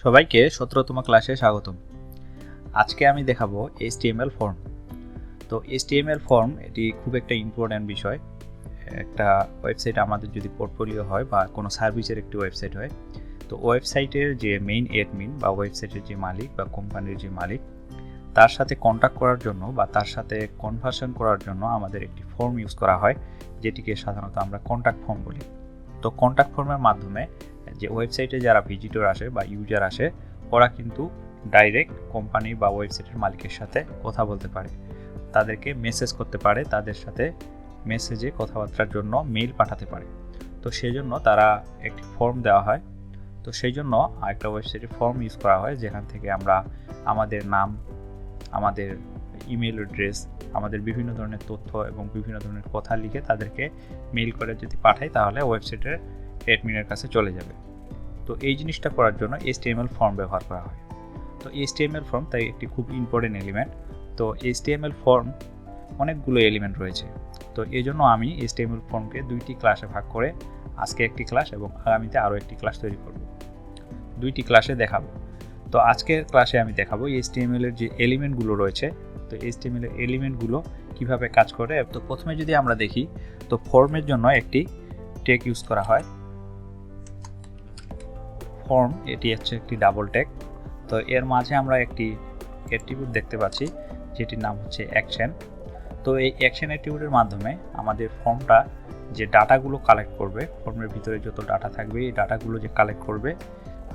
সবাইকে 17তম ক্লাসে স্বাগতম। আজকে আমি দেখাবো HTML ফর্ম। তো HTML ফর্ম এটি খুব একটা ইম্পর্ট্যান্ট বিষয়। একটা ওয়েবসাইট আমাদের যদি পোর্টফোলিও হয় বা কোনো সার্ভিসের একটি ওয়েবসাইট হয়, তো ওয়েবসাইটের যে মেইন অ্যাডমিন বা ওয়েবসাইটের যে মালিক বা কোম্পানির যে মালিক, তার সাথে কন্ট্যাক্ট করার জন্য বা তার সাথে কনভার্সন করার জন্য আমাদের একটি ফর্ম ইউজ করা হয়, যেটিকে সাধারণত আমরা কন্ট্যাক্ট ফর্ম বলি। তো কন্ট্যাক্ট ফর্মের মাধ্যমে যে ওয়েবসাইটে যারা ভিজিটর আসে বা ইউজার আসে, ওরা কিন্তু ডাইরেক্ট কোম্পানি বা ওয়েবসাইটের মালিকের সাথে কথা বলতে পারে, তাদেরকে মেসেজ করতে পারে, তাদের সাথে মেসেজে কথাবার্তার জন্য মেইল পাঠাতে পারে। তো সেই জন্য তারা একটি ফর্ম দেওয়া হয়। তো সেই জন্য একটা ওয়েবসাইটে ফর্ম ইউজ করা হয়, যেখান থেকে আমরা আমাদের নাম, আমাদের ইমেল অ্যাড্রেস, আমাদের বিভিন্ন ধরনের তথ্য এবং বিভিন্ন ধরনের কথা লিখে তাদেরকে মেইল করে যদি পাঠাই, তাহলে ওয়েবসাইটের অ্যাডমিনের কাছে চলে যাবে। তো এই জিনিসটা করার জন্য HTML ফর্ম ব্যবহার করা হয়। তো HTML ফর্ম তাই একটি খুব ইম্পর্টেন্ট এলিমেন্ট। তো HTML ফর্ম অনেকগুলো এলিমেন্ট রয়েছে। তো এই জন্য আমি HTML ফর্মকে দুইটি ক্লাসে ভাগ করে আজকে একটি ক্লাস এবং আগামীতে আরও একটি ক্লাস তৈরি করব, দুইটি ক্লাসে দেখাবো। তো আজকের ক্লাসে আমি দেখাবো HTML এর যে এলিমেন্টগুলো রয়েছে, তো HTML এর এলিমেন্টগুলো কিভাবে কাজ করে। তো প্রথমে যদি আমরা দেখি, তো ফর্মের জন্য একটি ট্যাগ ইউজ করা হয়। ফর্ম এটি হচ্ছে একটি ডাবল ট্যাগ। তো এর মাঝে আমরা একটি অ্যাট্রিবিউট দেখতে পাচ্ছি, যেটির নাম হচ্ছে অ্যাকশন। তো এই অ্যাকশন অ্যাট্রিবিউটের মাধ্যমে আমাদের ফর্মটা যে ডাটাগুলো কালেক্ট করবে, ফর্মের ভিতরে যত ডাটা থাকবে, এই ডাটাগুলো যে কালেক্ট করবে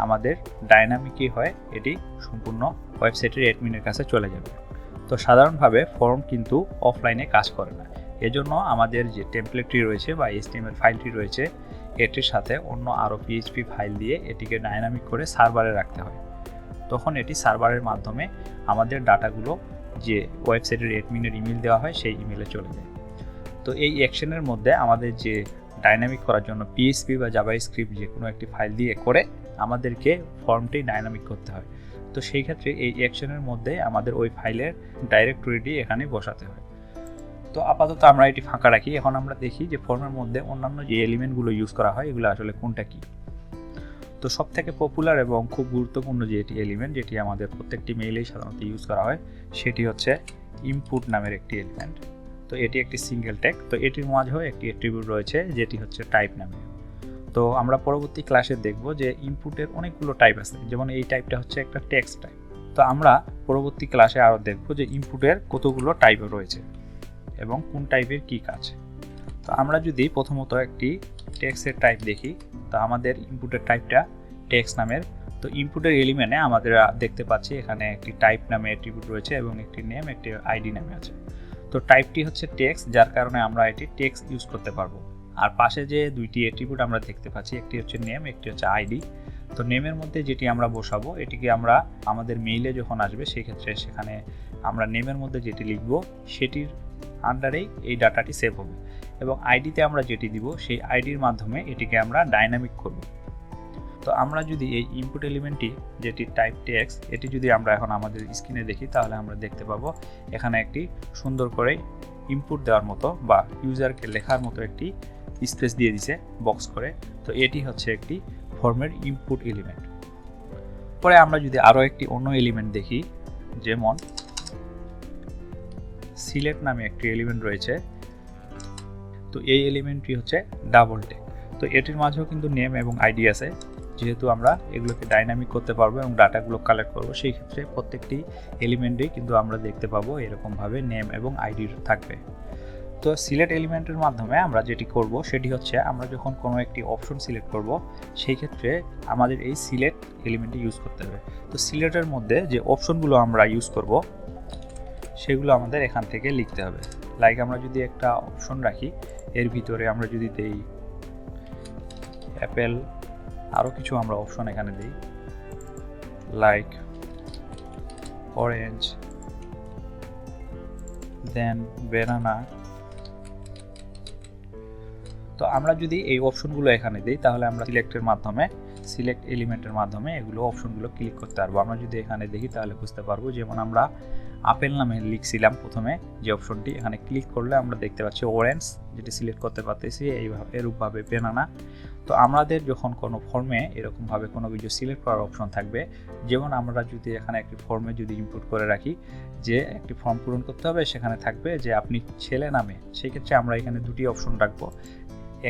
আমাদের ডাইনামিকই হয়, এটি সম্পূর্ণ ওয়েবসাইটের অ্যাডমিনের কাছে চলে যাবে। তো সাধারণভাবে ফর্ম কিন্তু অফলাইনে কাজ করে না। এজন্য আমাদের যে টেমপ্লেটটি রয়েছে বা HTML ফাইলটি রয়েছে, এটির সাথে অন্য আরও PHP ফাইল দিয়ে এটিকে ডাইনামিক করে সার্ভারে রাখতে হয়। তখন এটি সার্ভারের মাধ্যমে আমাদের ডাটাগুলো যে ওয়েবসাইটের অ্যাডমিনের ইমেল দেওয়া হয়, সেই ইমেলে চলে যায়। তো এই অ্যাকশনের মধ্যে আমাদের যে ডাইনামিক করার জন্য PHP বা জাভাস্ক্রিপ্ট যে কোনো একটি ফাইল দিয়ে করে আমাদেরকে ফর্মটি ডাইনামিক করতে হয়। তো সেই ক্ষেত্রে এই অ্যাকশনের মধ্যে আমাদের ওই ফাইলের ডাইরেক্টরিটি এখানে বসাতে হয়। তো আপাতত আমরা এটি ফাঁকা রাখি। এখন আমরা দেখি যে ফর্মের মধ্যে অন্যান্য যে এলিমেন্টগুলো ইউজ করা হয়, এগুলো আসলে কোনটা কি। তো সবথেকে পপুলার এবং খুব গুরুত্বপূর্ণ যে এটি এলিমেন্ট, যেটি আমাদের প্রত্যেকটি মেইলেই সাধারণত ইউজ করা হয়, সেটি হচ্ছে ইনপুট নামের একটি এলিমেন্ট। তো এটি একটি সিঙ্গেল ট্যাগ। তো এটির মাঝেও একটি অ্যাট্রিবিউট রয়েছে, যেটি হচ্ছে টাইপ নামে। তো আমরা পরবর্তী ক্লাসে দেখব যে ইনপুটের অনেকগুলো টাইপ আছে, যেমন এই টাইপটা হচ্ছে একটা টেক্সট টাইপ। তো আমরা পরবর্তী ক্লাসে আরও দেখব যে ইনপুটের কতগুলো টাইপ রয়েছে এবং কোন টাইপের কি কাজ। তো আমরা যদি প্রথমত একটি টেক্সটের টাইপ দেখি, তো আমাদের ইনপুটের টাইপটা টেক্সট নামের। তো ইনপুটের এলিমেন্টে আমাদের দেখতে পাচ্ছি এখানে একটি টাইপ নামে অ্যাট্রিবিউট রয়েছে এবং একটি নেম, একটি আইডি নামে আছে। তো টাইপটি হচ্ছে টেক্সট, যার কারণে আমরা এটি টেক্সট ইউজ করতে পারবো। আর পাশে যে দুইটি অ্যাট্রিবিউট আমরা দেখতে পাচ্ছি, একটি হচ্ছে নেম, একটি হচ্ছে আইডি। তো নেমের মধ্যে যেটি আমরা বসাবো, এটিকে আমরা আমাদের মেইলে যখন আসবে, সেই ক্ষেত্রে সেখানে আমরা নেমের মধ্যে যেটি লিখব, সেটির আন্ডারেই এই ডাটাটি সেভ হবে। এবং আইডিতে আমরা যেটি দিব, সেই আইডির মাধ্যমে এটিকে আমরা ডাইনামিক করব। তো আমরা যদি এই ইনপুট এলিমেন্টটি, যেটি টাইপ টেক্সট, এটি যদি আমরা এখন আমাদের স্ক্রিনে দেখি, তাহলে আমরা দেখতে পাবো এখানে একটি সুন্দর করে ইনপুট দেওয়ার মতো বা ইউজারকে লেখার মতো একটি স্পেস দিয়ে দিছে বক্স করে। তো এটি হচ্ছে একটি ফর্মের ইনপুট এলিমেন্ট। পরে আমরা যদি আরও একটি অন্য এলিমেন্ট দেখি, যেমন সিলেক্ট নামে একটি এলিমেন্ট রয়েছে। তো এই এলিমেন্টটি হচ্ছে ডাবল ট্যাগ। তো এটির মাঝেও কিন্তু নেম এবং আইডি আছে। যেহেতু আমরা এগুলোকে ডাইনামিক করতে পারবো এবং ডাটাগুলো কালেক্ট করবো, সেই ক্ষেত্রে প্রত্যেকটি এলিমেন্টেই কিন্তু আমরা দেখতে পাবো এরকমভাবে নেম এবং আইডি থাকবে। তো সিলেক্ট এলিমেন্টের মাধ্যমে আমরা যেটি করব, সেটি হচ্ছে আমরা যখন কোনো একটি অপশন সিলেক্ট করব, সেই ক্ষেত্রে আমাদের এই সিলেক্ট এলিমেন্টটি ইউজ করতে হবে। তো সিলেক্টের মধ্যে যে অপশনগুলো আমরা ইউজ করব, সেগুলো আমাদের এখান থেকে লিখতে হবে। লাইক আমরা যদি একটা অপশন রাখি, এর ভিতরে আমরা যদি দেই অ্যাপেল, আরও কিছু আমরা অপশন এখানে দিই, লাইক অরেঞ্জ, দেন বেনানা। তো আমরা যদি এই অপশনগুলো এখানে দিই, তাহলে আমরা সিলেক্ট এলিমেন্টের মাধ্যমে এগুলো অপশনগুলো ক্লিক করতে পারবো। আমরা যদি এখানে দেখি, তাহলে বুঝতে পারবো। যেমন আমরা আপেল নামে লিখছিলাম প্রথমে যে অপশনটি, এখানে ক্লিক করলে আমরা দেখতে পাচ্ছি অরেঞ্জ, যেটি সিলেক্ট করতে পারতেছি এইভাবে এরূপভাবে বেনানা। তো আমাদের যখন কোনো ফর্মে এরকমভাবে কোনো কিছু সিলেক্ট করার অপশন থাকবে, যেমন আমরা যদি এখানে একটি ফর্মে যদি ইনপুট করে রাখি যে একটি ফর্ম পূরণ করতে হবে, সেখানে থাকবে যে আপনি ছেলে নামে, সেই ক্ষেত্রে আমরা এখানে দুটি অপশন রাখবো,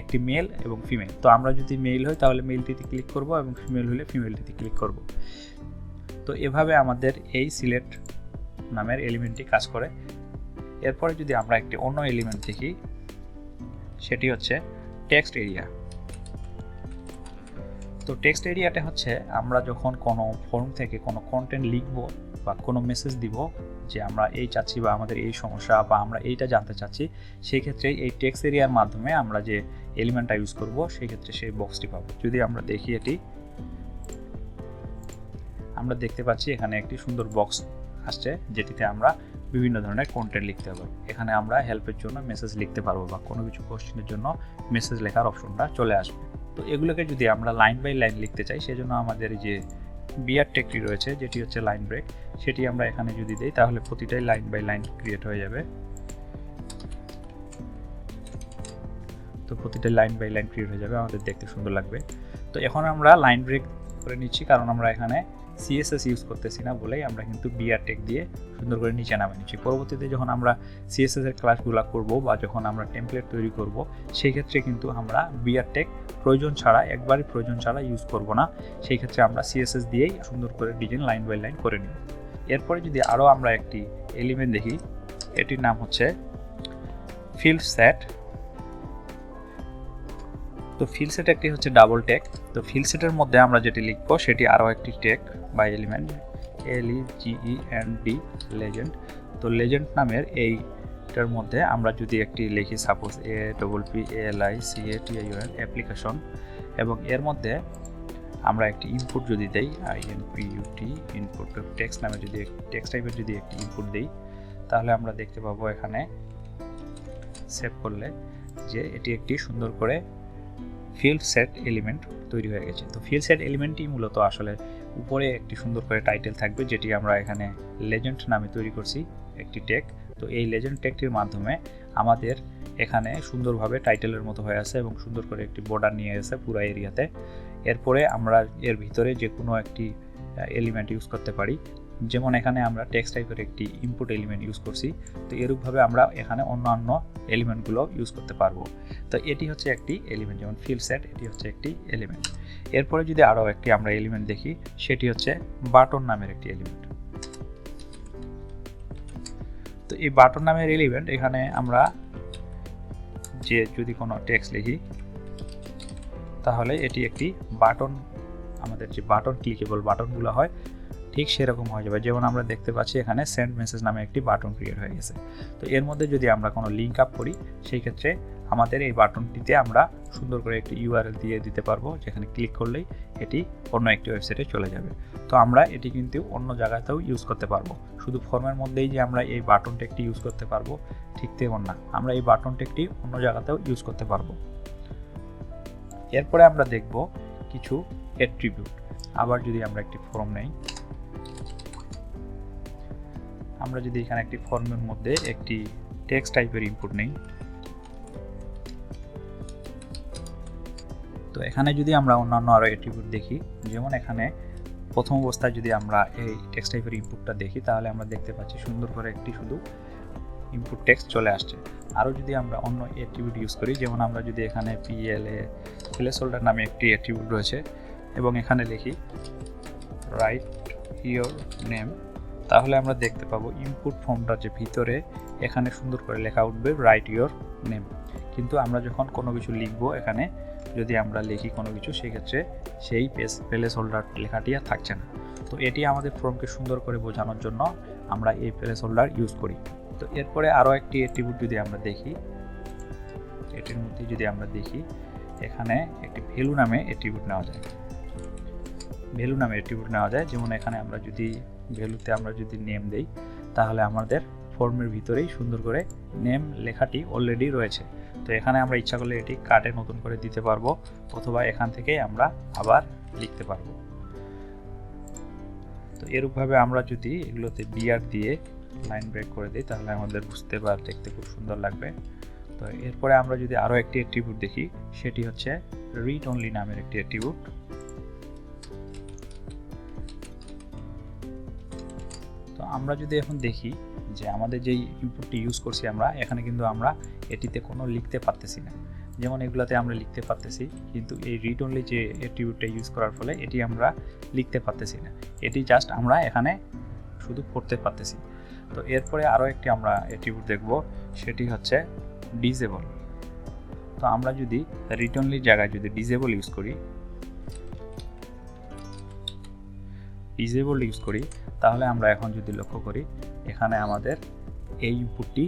একটি মেল এবং ফিমেল। তো আমরা যদি মেল হই তাহলে মেলটিতে ক্লিক করব এবং ফিমেল হলে ফিমেলটিতে ক্লিক করব। তো এভাবে আমাদের এই সিলেক্ট নামের এলিমেন্টটি কাজ করে। এরপরে যদি আমরা একটি অন্য এলিমেন্ট দেখি, সেটি হচ্ছে টেক্সট এরিয়া। তো টেক্সট এরিয়াটা হচ্ছে আমরা যখন কোনো ফর্ম থেকে কোনো কন্টেন্ট লিখব বা কোনো মেসেজ দিব যে আমরা এই চাচ্ছি বা আমাদের এই সমস্যা বা আমরা এইটা জানতে চাচ্ছি, সেই ক্ষেত্রে এই টেক্সট এরিয়ার মাধ্যমে আমরা যে এলিমেন্টটা ইউজ করব সেই ক্ষেত্রে সেই বক্সটি পাবো। যদি আমরা দেখি এটি, আমরা দেখতে পাচ্ছি এখানে একটি সুন্দর বক্স আসছে যেটিতে আমরা বিভিন্ন ধরনের কন্টেন্ট লিখতে পারবো। এখানে আমরা হেল্পের জন্য মেসেজ লিখতে পারবো বা কোনো কিছু কোশ্চেনের জন্য মেসেজ লেখার অপশনটা চলে আসবে। তো এগুলোকে যদি আমরা লাইন বাই লাইন লিখতে চাই, সেজন্য আমাদের যে বিয়ার টেকটি রয়েছে যেটি হচ্ছে লাইন ব্রেক, সেটি আমরা এখানে যদি দেই তাহলে প্রতিটাই লাইন বাই লাইন ক্রিয়েট হয়ে যাবে। তো প্রতিটাই লাইন বাই লাইন ক্রিয়েট হয়ে যাবে, আমাদের দেখতে সুন্দর লাগবে। তো এখন আমরা লাইন ব্রেক করে নিচ্ছি, কারণ আমরা এখানে সিএসএস ইউজ করতেছি না বলেই আমরা কিন্তু বিআর টেক দিয়ে সুন্দর করে নিচে নামিয়ে নিচ্ছি। পরবর্তীতে যখন আমরা সিএসএস এর ক্লাসগুলো করব বা যখন আমরা টেমপ্লেট তৈরি করব, সেই ক্ষেত্রে কিন্তু আমরা বিআর টেক প্রয়োজন ছাড়া, একবারই প্রয়োজন ছাড়া ইউজ করব না। সেই ক্ষেত্রে আমরা সিএসএস দিয়েই সুন্দর করে ডিজাইন লাইন বাই লাইন করে নিব। এরপরে যদি আরও আমরা একটি এলিমেন্ট দেখি, এটির নাম হচ্ছে ফিল্ড সেট। তো ফিল্ড সেট একটি হচ্ছে ডাবল ট্যাগ। তো ফিল্ড সেটের মধ্যে আমরা যেটি লিখব সেটি আরও একটি ট্যাগ বা এলিমেন্ট, LEGEND, লেজেন্ড। তো লেজেন্ড নামের এইটার মধ্যে আমরা যদি একটি লিখি, সাপোজ APPLICATION অ্যাপ্লিকেশন, এবং এর মধ্যে আমরা একটি ইনপুট যদি দেই, INPUT ইনপুট টেক্সট নামে যদি টেক্সট টাইপের যদি একটি ইনপুট দেই, তাহলে আমরা দেখতে পাবো এখানে সেভ করলে যে এটি একটি সুন্দর করে ফিল্ড সেট এলিমেন্ট তৈরি হয়ে গেছে। তো ফিল্ড সেট এলিমেন্টটি মূলত আসলে উপরে একটি সুন্দর করে টাইটেল থাকবে, যেটি আমরা এখানে লেজেন্ড নামে তৈরি করছি একটি ট্যাগ। তো এই লেজেন্ড ট্যাগটির মাধ্যমে আমাদের এখানে সুন্দরভাবে টাইটেলের মতো হয়ে আছে এবং সুন্দর করে একটি বর্ডার নিয়ে গেছে পুরো এরিয়াতে। এরপরে আমরা এর ভিতরে যে কোনো একটি এলিমেন্ট ইউজ করতে পারি, যেমন এখানে আমরা টেক্সট টাইপের একটি ইনপুট এলিমেন্ট ইউজ করছি। তো এরূপভাবে আমরা এখানে অন্যান্য এলিমেন্টগুলো ইউজ করতে পারবো। তো এটি হচ্ছে একটি এলিমেন্ট, যেমন ফিল্ড সেট, এটি হচ্ছে একটি এলিমেন্ট। এরপরে যদি আরও একটি আমরা এলিমেন্ট দেখি, সেটি হচ্ছে বাটন নামের একটি এলিমেন্ট। তো এই বাটন নামের এলিমেন্ট, এখানে আমরা যে যদি কোনো টেক্সট লিখি তাহলে এটি একটি বাটন, আমাদের যে বাটন ক্লিকেবল বাটনগুলো হয় ঠিক সেরকম হয়ে যাবে। যেমন আমরা দেখতে পাচ্ছি এখানে সেন্ড মেসেজ নামে একটি বাটন ক্রিয়েট হয়ে গেছে। তো এর মধ্যে যদি আমরা কোনো লিঙ্ক আপ করি, সেই ক্ষেত্রে আমাদের এই বাটনটিতে আমরা সুন্দর করে একটি URL দিয়ে দিতে পারবো, যেখানে ক্লিক করলেই এটি অন্য একটি ওয়েবসাইটে চলে যাবে। তো আমরা এটি কিন্তু অন্য জায়গাতেও ইউজ করতে পারবো, শুধু ফর্মের মধ্যেই যে আমরা এই বাটন টেকটি ইউজ করতে পারবো ঠিক তেমন না, আমরা এই বাটন টেকটি অন্য জায়গাতেও ইউজ করতে পারবো। এরপরে আমরা দেখব কিছু অ্যাট্রিবিউট। আবার যদি আমরা একটি ফর্ম নেই, আমরা যদি এখানে একটি ফর্মের মধ্যে একটি টেক্সট টাইপের ইনপুট নেই, তো এখানে যদি আমরা অন্যান্য আরও অ্যাট্রিবিউট দেখি, যেমন এখানে প্রথম অবস্থায় যদি আমরা এই টেক্সট টাইপের ইনপুটটা দেখি, তাহলে আমরা দেখতে পাচ্ছি সুন্দর করে একটি শুধু ইনপুট টেক্সট চলে আসছে। আরও যদি আমরা অন্য অ্যাট্রিবিউট ইউজ করি, যেমন আমরা যদি এখানে প্লেসহোল্ডার নামে একটি অ্যাট্রিবিউট রয়েছে এবং এখানে লিখি রাইট ইয়োর নেম, তাহলে আমরা দেখতে পাবো ইনপুট ফর্মটার যে ভিতরে এখানে সুন্দর করে লেখা উঠবে রাইট ইয়োর নেম। কিন্তু আমরা যখন কোনো কিছু লিখবো, এখানে যদি আমরা লিখি কোনো কিছু, সেক্ষেত্রে সেই প্লেস হোল্ডার লেখাটি আর থাকছে না। তো এটি আমাদের ফর্মকে সুন্দর করে বোঝানোর জন্য আমরা এই প্লেস হোল্ডার ইউজ করি। তো এরপরে আরও একটি অ্যাট্রিবিউট যদি আমরা দেখি, এটির মধ্যে যদি আমরা দেখি এখানে একটি ভ্যালু নামে অ্যাট্রিবিউট নেওয়া যায়, ভ্যালু নামে অ্যাট্রিবিউট নেওয়া যায়। যেমন এখানে আমরা যদি ভ্যালুতে আমরা যদি নেম দেই, তাহলে আমাদের ফর্মের ভিতরেই সুন্দর করে নেম লেখাটি অলরেডি রয়েছে। তো এখানে আমরা ইচ্ছা করলে এটি কাটে নতুন করে দিতে পারবো, অথবা এখান থেকেই আমরা আবার লিখতে পারবো। তো এরূপভাবে আমরা যদি এগুলোতে বিআর দিয়ে লাইন ব্রেক করে দিই তাহলে আমাদের বুঝতে বা দেখতে খুব সুন্দর লাগবে। তো এরপরে আমরা যদি আরও একটি অ্যাট্রিবিউট দেখি, সেটি হচ্ছে রিড অনলি নামের একটি অ্যাট্রিবিউট। তো আমরা যদি এখন দেখি যে আমাদের যেই ইনপুটটি ইউজ করছি আমরা, এখানে কিন্তু আমরা এটিতে কোনো লিখতে পারতেছি না। যেমন এগুলাতে আমরা লিখতে পারতেছি, কিন্তু এই রিড অনলি যে অ্যাট্রিবিউটটা ইউজ করার ফলে এটি আমরা লিখতে পারতেছি না, এটি জাস্ট আমরা এখানে শুধু পড়তে পারতেছি। তো এরপরে আরও একটি আমরা অ্যাট্রিবিউট দেখব, সেটি হচ্ছে ডিসেবল। তো আমরা যদি রিড অনলির জায়গায় যদি ডিসেবল ইউজ করি তাহলে আমরা এখন যদি লক্ষ্য করি এখানে আমাদের এই ইনপুটটি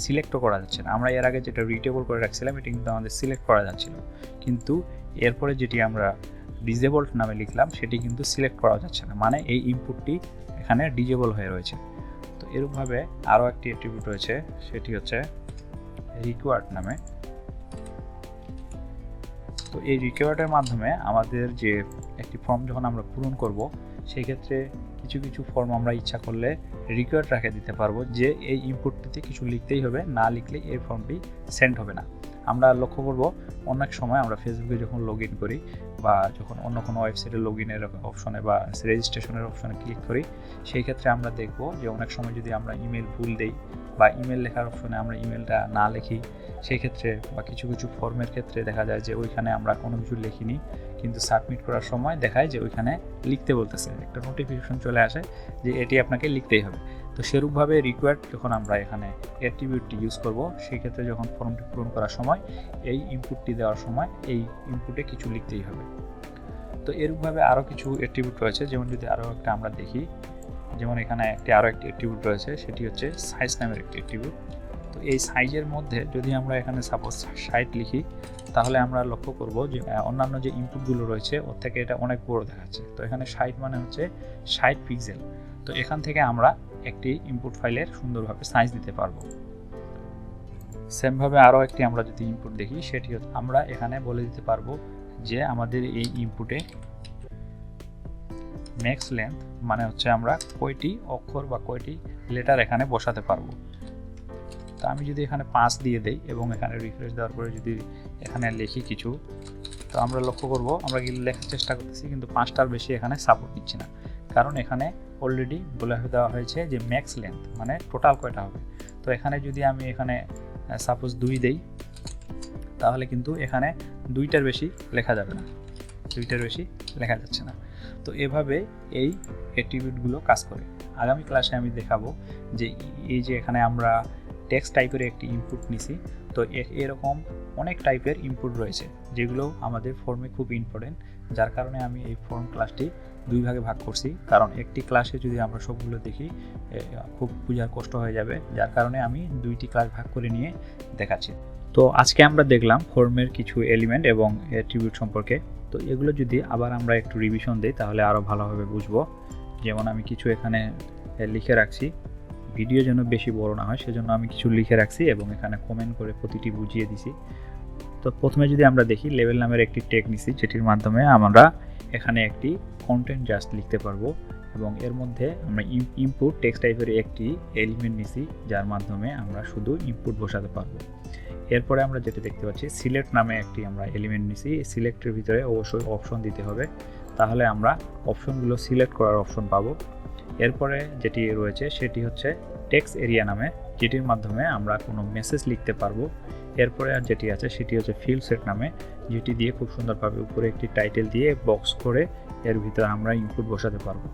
সিলেক্টও করা যাচ্ছে না। আমরা এর আগে যেটা রিডেবল করে রাখছিলাম এটি কিন্তু আমাদের সিলেক্ট করা যাচ্ছিল, কিন্তু এরপরে যেটি আমরা ডিসেবল নামে লিখলাম সেটি কিন্তু সিলেক্ট করা যাচ্ছে না, মানে এই ইনপুটটি এখানে ডিসেবল হয়ে রয়েছে। তো এরকমভাবে আরও একটি অ্যাট্রিবিউট রয়েছে, সেটি হচ্ছে রিকোয়ার্ড নামে। তো এই রিকোয়ার্ডের মাধ্যমে আমাদের যে একটি ফর্ম যখন আমরা পূরণ করব, সেই ক্ষেত্রে কিছু কিছু ফর্ম আমরা ইচ্ছা করলে রিকোয়ার্ড রেখে দিতে পারবো যে এই ইনপুটটিতে কিছু লিখতেই হবে, না লিখলে এই ফর্মটি সেন্ড হবে না। আমরা লক্ষ্য করব অনেক সময় আমরা ফেসবুকে যখন লগ ইন করি বা যখন অন্য কোনো ওয়েবসাইটে লগ ইনের অপশনে বা রেজিস্ট্রেশনের অপশনে ক্লিক করি, সেই ক্ষেত্রে আমরা দেখব যে অনেক সময় যদি আমরা ইমেল ভুল দেই বা ইমেল লেখার অপশনে আমরা ইমেলটা না লিখি, সেই ক্ষেত্রে বা কিছু কিছু ফর্মের ক্ষেত্রে দেখা যায় যে ওইখানে আমরা কোনো কিছু লিখিনি, কিন্তু সাবমিট করার সময় দেখায় যে ওইখানে লিখতে বলতেছে, একটা নোটিফিকেশন চলে আসে যে এটি আপনাকে লিখতেই হবে। তো সেরূপভাবে রিকোয়ার্ড যখন আমরা এখানে অ্যাট্রিবিউটটি ইউজ করব, সেই ক্ষেত্রে যখন ফর্মটি পূরণ করার সময় এই ইনপুটটি দেওয়ার সময় এই ইনপুটে কিছু লিখতেই হবে। তো এরূপভাবে আরও কিছু অ্যাট্রিবিউট রয়েছে, যেমন যদি আরও একটা আমরা দেখি, যেমন এখানে আরও একটি অ্যাট্রিবিউট রয়েছে, সেটি হচ্ছে সাইজ নামের একটি অ্যাট্রিবিউট। তো এই সাইজের মধ্যে যদি আমরা এখানে সাপোজ 60 লিখি, তাহলে আমরা লক্ষ্য করব যে অন্যান্য যে ইনপুটগুলো রয়েছে ওর থেকে এটা অনেক বড় দেখাচ্ছে। তো এখানে 60 মানে হচ্ছে 60 পিক্সেল। তো এখান থেকে আমরা একটি ইনপুট ফাইলের সুন্দরভাবে সাইজ দিতে পারবো। সেমভাবে আরও একটি আমরা যদি ইনপুট দেখি, সেটি হচ্ছে আমরা এখানে বলে দিতে পারবো যে আমাদের এই ইনপুটে ম্যাক্স লেন্থ মানে হচ্ছে আমরা কয়টি অক্ষর বা কয়টি লেটার এখানে বসাতে পারবো। তো আমি যদি এখানে 5 দিয়ে দেই এবং এখানে রিফ্রেশ দেওয়ার পরে যদি এখানে লিখি কিছু, তো আমরা লক্ষ্য করব আমরা লেখার চেষ্টা করতেছি কিন্তু 5টার বেশি এখানে সাপোর্ট দিচ্ছে না, কারণ এখানে অলরেডি বলে দেওয়া হয়েছে যে ম্যাক্স লেন্থ মানে টোটাল কয়টা হবে। তো এখানে যদি আমি এখানে সাপোজ 2 দেই, তাহলে কিন্তু এখানে 2টার বেশি লেখা যাবে না, 2টার বেশি লেখা যাচ্ছে না। তো এভাবে এই অ্যাট্রিবিউটগুলো কাজ করে। আগামী ক্লাসে আমি দেখাবো যে এই যে এখানে আমরা টেক্সট টাইপের একটি ইনপুট নিছি, তো এরকম অনেক টাইপের ইনপুট রয়েছে যেগুলো আমাদের ফর্মে খুব ইম্পর্টেন্ট, যার কারণে আমি এই ফর্ম ক্লাসটি 2 ভাগে ভাগ করছি, কারণ একটি ক্লাসে যদি আমরা সবগুলো দেখি খুব বোঝার কষ্ট হয়ে যাবে, যার কারণে আমি 2টি ক্লাস ভাগ করে নিয়ে দেখাচ্ছি। তো আজকে আমরা দেখলাম ফর্মের কিছু এলিমেন্ট এবং অ্যাট্রিবিউট সম্পর্কে। তো এগুলো যদি আবার আমরা একটু রিভিশন দিই তাহলে আরও ভালোভাবে বুঝবো। যেমন আমি কিছু এখানে লিখে রাখছি, ভিডিও যেন বেশি বড় না হয় সেজন্য আমি কিছু লিখে রাখছি এবং এখানে কমেন্ট করে প্রতিটি বুঝিয়ে দিছি। তো প্রথমে যদি আমরা দেখি লেভেল নামের একটি ট্যাগ নিছি, যেটির মাধ্যমে আমরা এখানে একটি কন্টেন্ট জাস্ট লিখতে পারবো এবং এর মধ্যে আমরা ইনপুট টেক্সট টাইপের একটি এলিমেন্ট নিছি, যার মাধ্যমে আমরা শুধু ইনপুট বসাতে পারবো। এরপরে আমরা যেটা দেখতে পাচ্ছি সিলেক্ট নামে একটি আমরা এলিমেন্ট নিছি, এই সিলেক্টের ভিতরে অবশ্যই অপশন দিতে হবে, তাহলে আমরা অপশনগুলো সিলেক্ট করার অপশন পাবো। এরপরে যেটি রয়েছে সেটি হচ্ছে টেক্সট এরিয়া নামে, যেটির মাধ্যমে আমরা কোনো মেসেজ লিখতে পারবো। এরপরে আর যেটি আছে সেটি হচ্ছে ফিল্ড সেট নামে, যেটি দিয়ে খুব সুন্দরভাবে উপরে একটি টাইটেল দিয়ে বক্স করে এর ভিতরে আমরা ইনপুট বসাতে পারবো।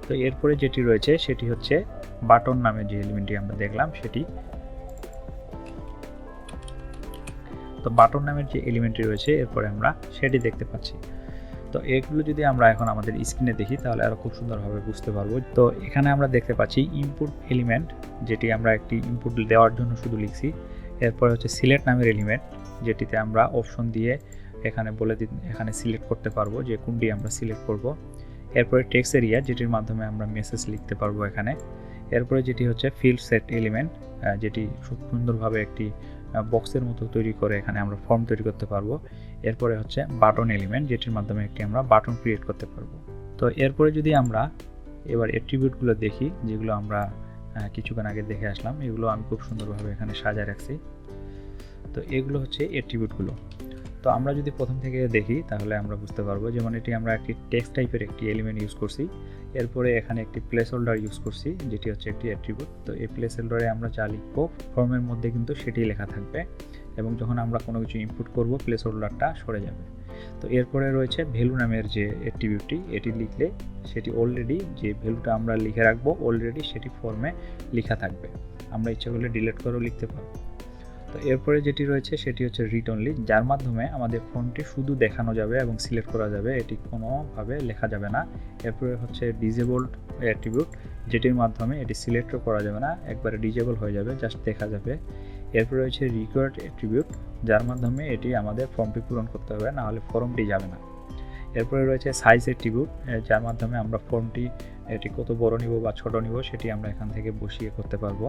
তো এরপরে যেটি রয়েছে সেটি হচ্ছে বাটন নামে যে এলিমেন্টটি আমরা দেখলাম সেটি। তো বাটন নামের যে এলিমেন্টটি রয়েছে এরপরে আমরা সেটি দেখতে পাচ্ছি। তো এগুলো যদি আমরা এখন আমাদের স্ক্রিনে দেখি তাহলে আরও খুব সুন্দরভাবে বুঝতে পারবো। তো এখানে আমরা দেখতে পাচ্ছি ইনপুট এলিমেন্ট, যেটি আমরা একটি ইনপুট দেওয়ার জন্য শুধু লিখছি। এরপরে হচ্ছে সিলেক্ট নামের এলিমেন্ট, যেটিতে আমরা অপশন দিয়ে এখানে এখানে সিলেক্ট করতে পারবো যে কোনটি আমরা সিলেক্ট করব। এরপরে টেক্সট এরিয়া, যেটির মাধ্যমে আমরা মেসেজ লিখতে পারবো এখানে। এরপরে যেটি হচ্ছে ফিল্ড সেট এলিমেন্ট, যেটি খুব সুন্দরভাবে একটি বক্সের মতো তৈরি করে এখানে আমরা ফর্ম তৈরি করতে পারবো। এরপরে হচ্ছে বাটন এলিমেন্ট, যেটির মাধ্যমে একটি আমরা বাটন ক্রিয়েট করতে পারবো। তো এরপরে যদি আমরা এবার অ্যাট্রিবিউটগুলো দেখি যেগুলো আমরা কিছুক্ষণ আগে দেখে আসলাম, এগুলো আমি খুব সুন্দরভাবে এখানে সাজায় রাখছি। তো এগুলো হচ্ছে অ্যাট্রিবিউটগুলো। তো আমরা যদি প্রথম থেকে দেখি তাহলে আমরা বুঝতে পারবো, যেমন এটি আমরা একটি টেক্সট টাইপের একটি এলিমেন্ট ইউজ করছি, এরপরে এখানে একটি প্লেস হোল্ডার ইউজ করছি যেটি হচ্ছে একটি অ্যাট্রিবিউট। তো এই প্লেস হোল্ডারে আমরা যা লিখবো ফর্মের মধ্যে কিন্তু সেটি লেখা থাকবে, এবং যখন আমরা কোনো কিছু ইনপুট করব প্লেস হোল্ডারটা সরে যাবে। তো এরপরে রয়েছে ভ্যালু নামের যে অ্যাট্রিবিউটটি, এটি লিখলে সেটি অলরেডি যে ভ্যালুটা আমরা লিখে রাখবো অলরেডি সেটি ফর্মে লেখা থাকবে, আমরা ইচ্ছা করলে ডিলিট করেও লিখতে পারবো। তো এরপরে যেটি রয়েছে সেটি হচ্ছে রিড অনলি, যার মাধ্যমে আমাদের ফর্মটি শুধু দেখানো যাবে এবং সিলেক্ট করা যাবে, এটি কোনোভাবে লেখা যাবে না। এরপরে হচ্ছে ডিজেবলড অ্যাট্রিবিউট, যেটির মাধ্যমে এটি সিলেক্টও করা যাবে না, একবারে ডিজেবল হয়ে যাবে, জাস্ট দেখা যাবে। এরপরে রয়েছে রিকোয়ার্ড অ্যাট্রিবিউট, যার মাধ্যমে এটি আমাদের ফর্মটি পূরণ করতে হবে, না হলে ফর্মটি যাবে না। এরপরে রয়েছে সাইজ অ্যাট্রিবিউট, যার মাধ্যমে আমরা ফর্মটি এটি কত বড় নিব বা ছোট নিব সেটি আমরা এখান থেকে বসিয়ে করতে পারবো।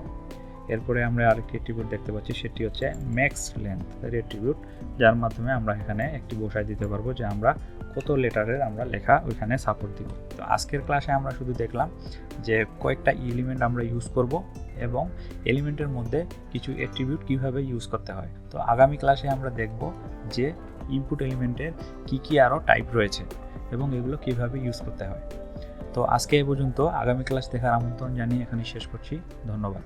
এরপরে আমরা আরেকটি অ্যাট্রিবিউট দেখতে পাচ্ছি, সেটি হচ্ছে ম্যাক্স লেন্থ অ্যাট্রিবিউট, যার মাধ্যমে আমরা এখানে একটি বসায় দিতে পারবো যে আমরা কত লেটারের আমরা লেখা ওইখানে সাপোর্ট দিব। তো আজকের ক্লাসে আমরা শুধু দেখলাম যে কয়েকটা এলিমেন্ট আমরা ইউজ করব এবং এলিমেন্টের মধ্যে কিছু অ্যাট্রিবিউট কিভাবে ইউজ করতে হয়। তো আগামী ক্লাসে আমরা দেখব যে ইনপুট এলিমেন্টের কি আরও টাইপ রয়েছে এবং এগুলো কিভাবে ইউজ করতে হয়। তো আজকে এ পর্যন্ত, আগামী ক্লাস দেখার আমন্ত্রণ জানিয়ে এখানে শেষ করছি। ধন্যবাদ।